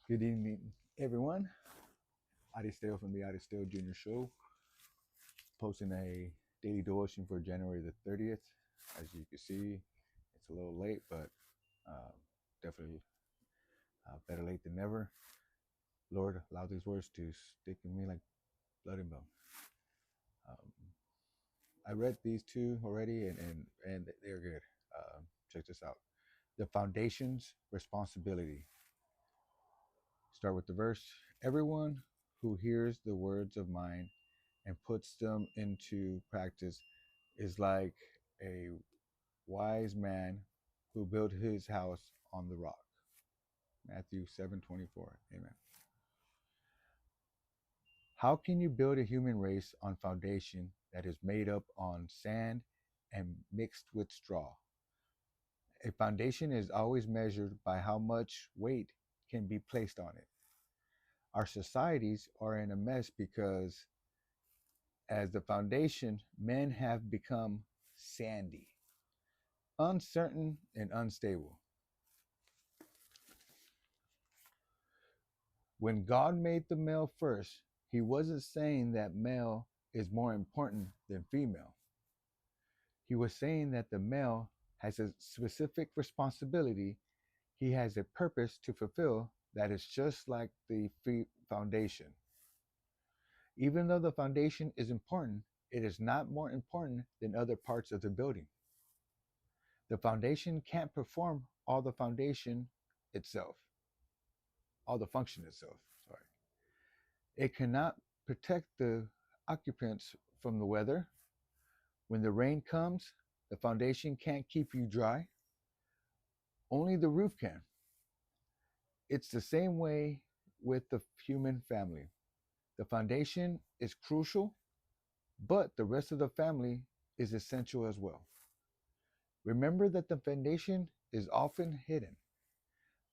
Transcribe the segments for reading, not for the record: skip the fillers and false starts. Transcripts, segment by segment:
Good evening, everyone. Aristeo from the Aristeo Junior Show, posting a daily devotion for January the 30th. As you can see, it's a little late, but uh, definitely better late than never. Lord, allow these words to stick in me like blood and bone. Um, I read these two already, and they're good. Check this out. The foundation's responsibility. Start with the verse. Everyone who hears the words of mine and puts them into practice is like a wise man who built his house on the rock. Matthew 7:24. Amen. How can you build a human race on foundation that is made up on sand and mixed with straw? A foundation is always measured by how much weight can be placed on it. Our societies are in a mess because as the foundation, men have become sandy, uncertain, and unstable. When God made the male first, he wasn't saying that male is more important than female. He was saying that the male has a specific responsibility, he has a purpose to fulfill that is just like the foundation. Even though the foundation is important, it is not more important than other parts of the building. The foundation can't perform all the foundation itself, all the function itself. Sorry. It cannot protect the occupants from the weather. When the rain comes, the foundation can't keep you dry. Only the roof can. It's the same way with the human family. The foundation is crucial, but the rest of the family is essential as well. Remember that the foundation is often hidden.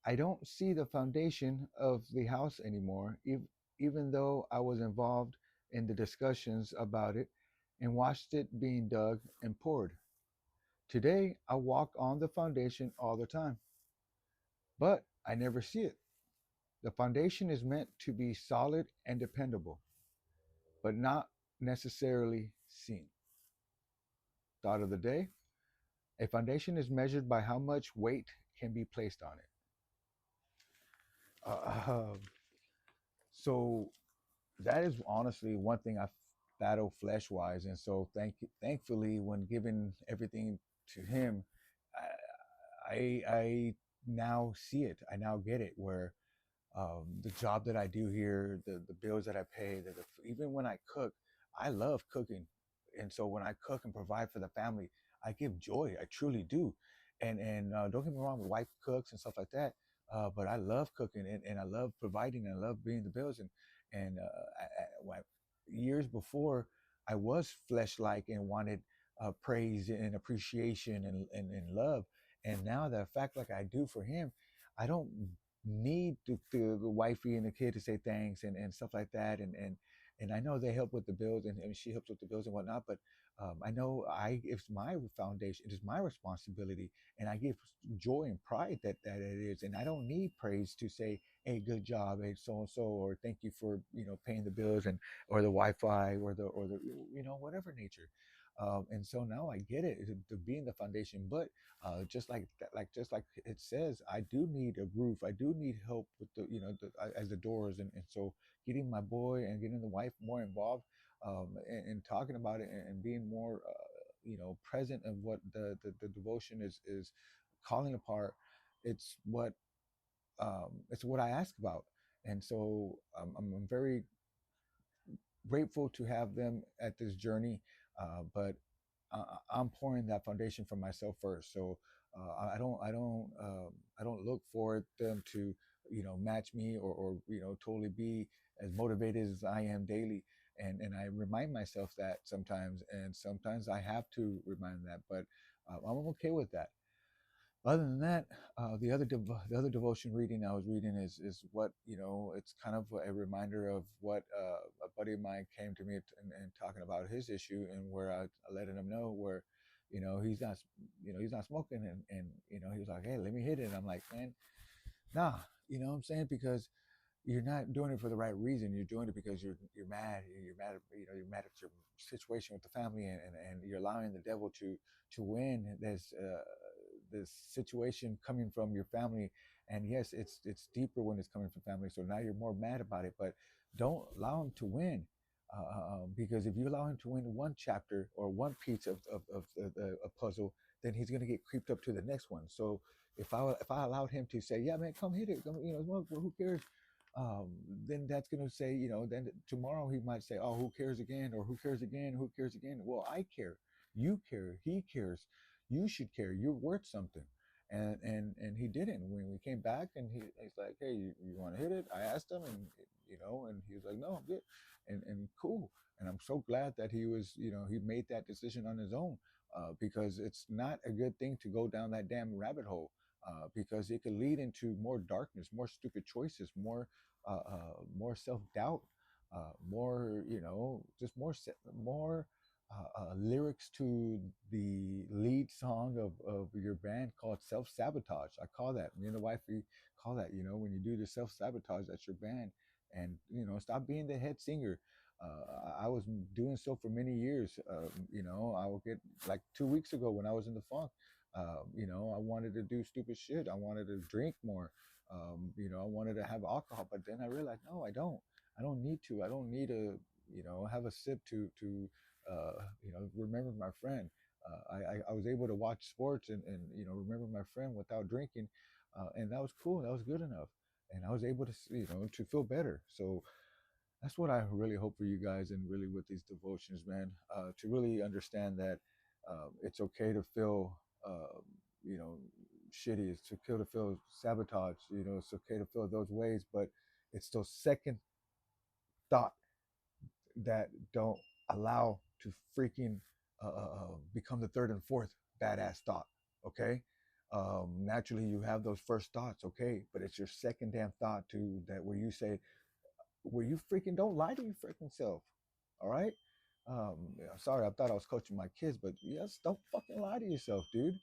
I don't see the foundation of the house anymore, even though I was involved in the discussions about it and watched it being dug and poured. Today, I walk on the foundation all the time, but I never see it. The foundation is meant to be solid and dependable, but not necessarily seen. Thought of the day: a foundation is measured by how much weight can be placed on it. Uh, so that is honestly one thing I battle flesh wise, and so thankfully, when giving everything to him, I, I now see it. I now get it. Where the job that I do here, the bills that I pay, even when I cook, I love cooking, and so when I cook and provide for the family, I give joy. I truly do, and don't get me wrong, my wife cooks and stuff like that, but I love cooking and I love providing and I love paying the bills years before I was flesh like and wanted praise and appreciation and love, and now the fact like I do for him, I don't need the wifey and the kid to say thanks and stuff like that and I know they help with the bills and she helps with the bills and whatnot, but I know it's my foundation, it is my responsibility, and I give joy and pride that it is, and I don't need praise to say, hey, good job, hey, so and so, or thank you for paying the bills and or the Wi-Fi or the whatever nature. And so now I get it to be in the foundation, but just like that, just like it says, I do need a roof. I do need help with as the doors, and so getting my boy and getting the wife more involved, and talking about it and being more present of what the devotion is calling apart. It's what it's what I ask about, and so I'm very grateful to have them at this journey, but I'm pouring that foundation for myself first. So I don't look for them to match me or totally be as motivated as I am daily. And I remind myself that sometimes, and sometimes I have to remind that, but I'm okay with that. Other than that, the other devotion reading I was reading is what it's kind of a reminder of what a buddy of mine came to me and talking about his issue, and where I letting him know where he's not smoking, and he was like, hey, let me hit it, and I'm like, man, nah, you know what I'm saying, because you're not doing it for the right reason. You're doing it because you're mad. You're mad. You're mad at your situation with the family, and you're allowing the devil to win. There's this situation coming from your family, and yes, it's deeper when it's coming from family. So now you're more mad about it, but don't allow him to win. Because if you allow him to win one chapter or one piece of a puzzle, then he's going to get creeped up to the next one. So if I allowed him to say, yeah, man, come hit it, come, well, who cares? um, then that's going to say, then tomorrow he might say, oh, who cares again? Or who cares again? Who cares again? Well, I care. You care. He cares. You should care. You're worth something. And he didn't. When we came back, and he's like, hey, you want to hit it? I asked him, and he was like, no, I'm good. And cool. And I'm so glad that he made that decision on his own, because it's not a good thing to go down that damn rabbit hole, because it could lead into more darkness, more stupid choices, more self doubt, more, just more lyrics to the lead song of your band called Self Sabotage. I call that, me and the wife, we call that, when you do the self sabotage, that's your band. And, stop being the head singer. I was doing so for many years. I will get, like 2 weeks ago when I was in the funk. I wanted to do stupid shit. I wanted to drink more. I wanted to have alcohol, but then I realized, no, I don't. I don't need to. I don't need to, have a sip to remember my friend. I was able to watch sports and remember my friend without drinking, and that was cool. That was good enough, and I was able to feel better. So that's what I really hope for you guys, and really with these devotions, man, to really understand that it's okay to feel, you know, shitty. It's okay to feel sabotage. It's okay to feel those ways, but it's those second thought that don't allow to freaking become the third and fourth badass thought. Okay. Naturally, you have those first thoughts, okay, but it's your second damn thought to that where you say, where you freaking don't lie to your freaking self. All right. Yeah, sorry, I thought I was coaching my kids, but yes, don't fucking lie to yourself, dude.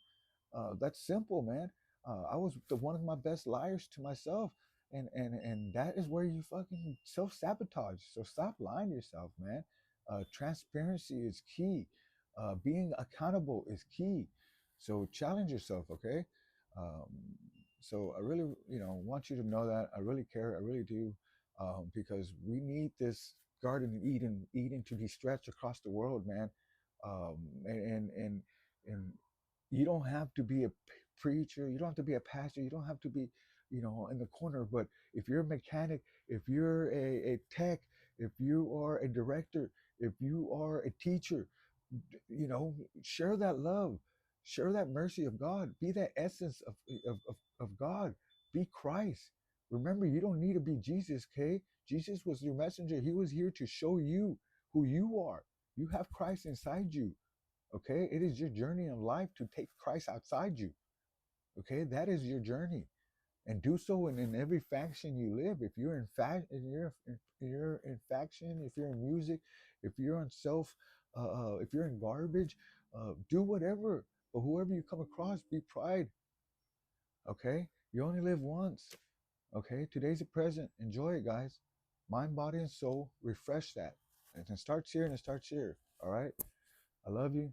That's simple, man. I was one of my best liars to myself, and that is where you fucking self sabotage. So stop lying to yourself, man. Transparency is key. Being accountable is key. So challenge yourself, okay? Um, so I really, want you to know that I really care. I really do, because we need this Garden of Eden to be stretched across the world, man. And you don't have to be a preacher, you don't have to be a pastor, you don't have to be, in the corner. But if you're a mechanic, if you're a tech, if you are a director, if you are a teacher, share that love, share that mercy of God, be that essence of God, be Christ. Remember, you don't need to be Jesus, okay? Jesus was your messenger. He was here to show you who you are. You have Christ inside you. Okay, it is your journey in life to take Christ outside you. Okay, that is your journey, and do so in every faction you live. If you're in fact, if you're in faction, if you're in music, if you're on self, if you're in garbage, do whatever. But whoever you come across, be pride. Okay, you only live once. Okay, today's the present. Enjoy it, guys. Mind, body, and soul. Refresh that. And it starts here, and it starts here. All right. I love you.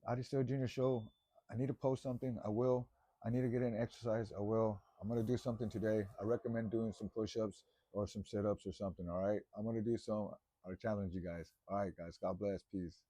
Addistel Jr. Show. I need to post something. I will. I need to get in exercise. I will. I'm going to do something today. I recommend doing some push ups or some sit ups or something. All right. I'm going to do some. I'll challenge you guys. All right, guys. God bless. Peace.